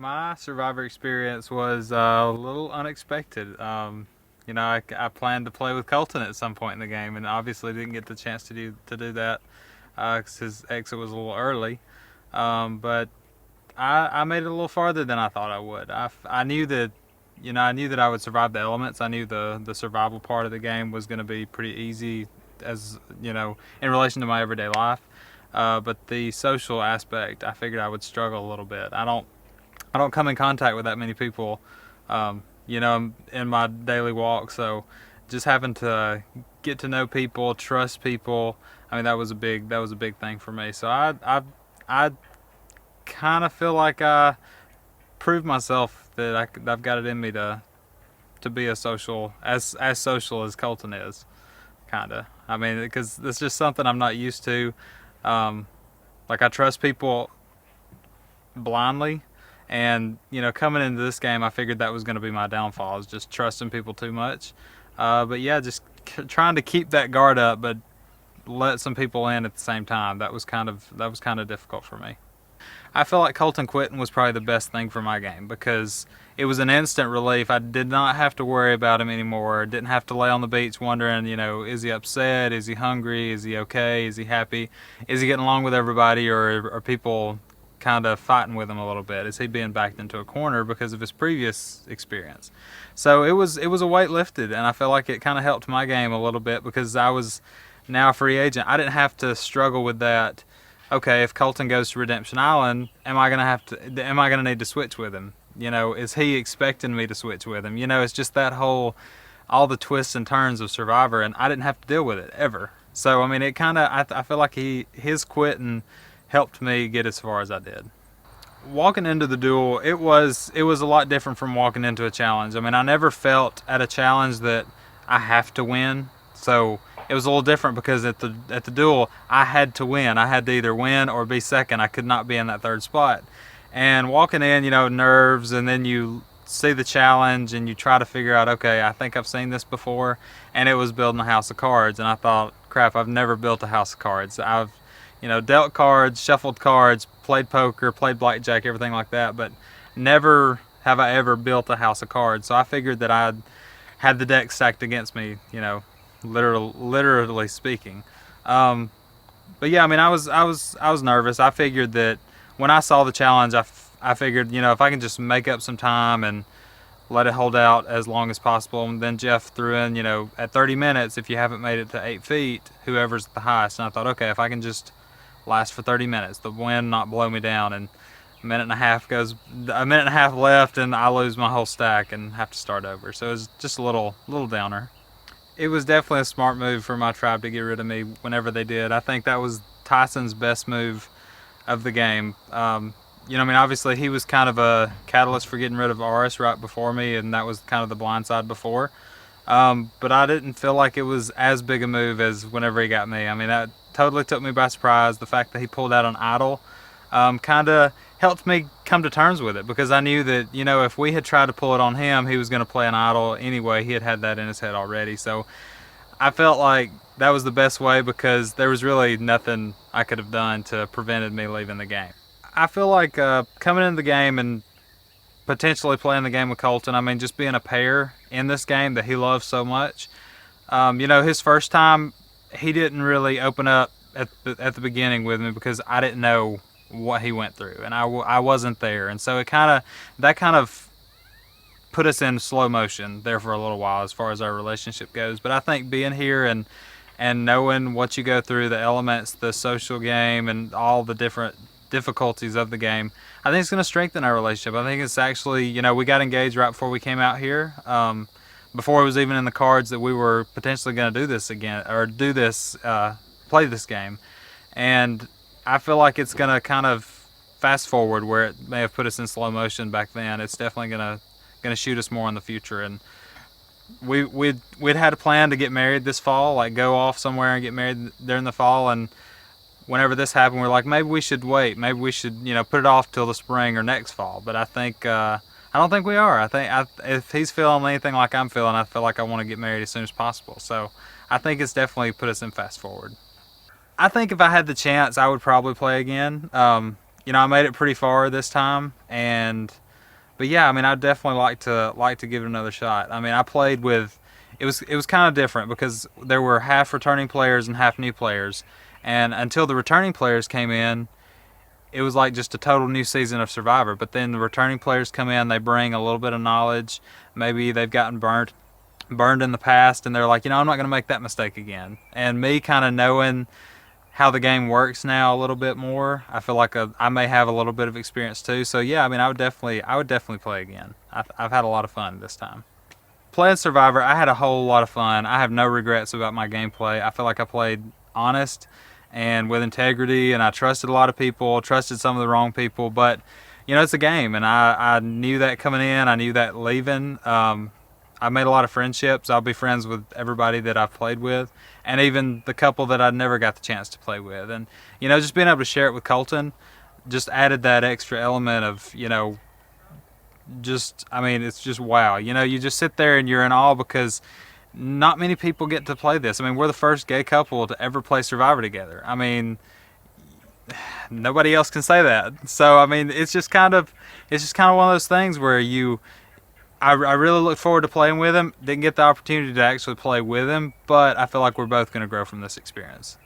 My Survivor experience was a little unexpected. I planned to play with Colton at some point in the game, and obviously didn't get the chance to do that because his exit was a little early. But I made it a little farther than I thought I would. I knew that, I knew that I would survive the elements. I knew the survival part of the game was going to be pretty easy, as in relation to my everyday life. But the social aspect, I figured I would struggle a little bit. I don't come in contact with that many people, in my daily walk. So just having to get to know people, trust people. I mean, that was a big thing for me. So I kind of feel like I proved myself that I've got it in me to be a social as social as Colton is. Kinda. I mean, because it's just something I'm not used to. Um, like I trust people blindly. And coming into this game, I figured that was going to be my downfall, is just trusting people too much. But yeah, just trying to keep that guard up, but let some people in at the same time. That was kind of difficult for me. I feel like Colton quitting was probably the best thing for my game because it was an instant relief. I did not have to worry about him anymore. Didn't have to lay on the beach wondering, is he upset? Is he hungry? Is he okay? Is he happy? Is he getting along with everybody, or are people kind of fighting with him a little bit? Is he being backed into a corner because of his previous experience? So it was a weight lifted, and I feel like it kind of helped my game a little bit because I was now a free agent. I didn't have to struggle with that. Okay, if Colton goes to Redemption Island, am I gonna need to switch with him? Is he expecting me to switch with him? It's just that whole, all the twists and turns of Survivor, and I didn't have to deal with it ever. So I mean, it kind of, I feel like his quitting helped me get as far as I did. Walking into the duel, it was a lot different from walking into a challenge. I mean, I never felt at a challenge that I have to win. So it was a little different because at the duel, I had to win. I had to either win or be second. I could not be in that third spot. And walking in, nerves, and then you see the challenge and you try to figure out, okay, I think I've seen this before, and it was building a house of cards. And I thought, crap, I've never built a house of cards. I've dealt cards, shuffled cards, played poker, played blackjack, everything like that, but never have I ever built a house of cards. So I figured that I'd had the deck stacked against me, literally speaking. Um, but yeah, I mean, I was nervous. I figured that when I saw the challenge, I figured, if I can just make up some time and let it hold out as long as possible. And then Jeff threw in, at 30 minutes, if you haven't made it to 8 feet, whoever's the highest. And I thought, okay, if I can just last for 30 minutes, the wind not blow me down, and a minute and a half left, and I lose my whole stack and have to start over. So it was just a little downer. It was definitely a smart move for my tribe to get rid of me whenever they did. I think that was Tyson's best move of the game. I mean, obviously he was kind of a catalyst for getting rid of Aris right before me, and that was kind of the blind side before. But I didn't feel like it was as big a move as whenever he got me. I mean, that totally took me by surprise. The fact that he pulled out an idol kind of helped me come to terms with it because I knew that, if we had tried to pull it on him, he was going to play an idol anyway. He had that in his head already. So I felt like that was the best way because there was really nothing I could have done to prevented me leaving the game. I feel like coming into the game and potentially playing the game with Colton, I mean, just being a pair in this game that he loves so much. His first time, he didn't really open up at the beginning with me because I didn't know what he went through, and I wasn't there, and so that kind of put us in slow motion there for a little while as far as our relationship goes. But I think being here and knowing what you go through, the elements, the social game, and all the different difficulties of the game, I think it's going to strengthen our relationship. I think it's actually, we got engaged right before we came out here. Before it was even in the cards that we were potentially going to do this again, or play this game. And I feel like it's going to kind of fast forward where it may have put us in slow motion back then. It's definitely going to shoot us more in the future. And we'd had a plan to get married this fall, like go off somewhere and get married during the fall. And whenever this happened, we're like, maybe we should wait. Maybe we should, put it off till the spring or next fall. But I don't think we are. If he's feeling anything like I'm feeling, I feel like I want to get married as soon as possible. So I think it's definitely put us in fast forward. I think if I had the chance, I would probably play again. I made it pretty far this time, and But yeah, I mean, I'd definitely like to give it another shot. I mean, I played with it was kind of different because there were half returning players and half new players, and until the returning players came in, it was like just a total new season of Survivor. But then the returning players come in, they bring a little bit of knowledge. Maybe they've gotten burned in the past, and they're like, I'm not going to make that mistake again. And me kind of knowing how the game works now a little bit more, I feel like I may have a little bit of experience too. So yeah, I mean, I would definitely play again. I've had a lot of fun this time. Playing Survivor, I had a whole lot of fun. I have no regrets about my gameplay. I feel like I played honest and with integrity, and I trusted a lot of people, trusted some of the wrong people, but it's a game, and I knew that coming in. I knew that leaving. I made a lot of friendships. I'll be friends with everybody that I've played with, and even the couple that I never got the chance to play with. And just being able to share it with Colton just added that extra element of just, I mean, it's just wow. You just sit there and you're in awe because not many people get to play this. I mean, we're the first gay couple to ever play Survivor together. I mean, nobody else can say that. So I mean, it's just kind of one of those things where I really look forward to playing with him. Didn't get the opportunity to actually play with him, but I feel like we're both going to grow from this experience.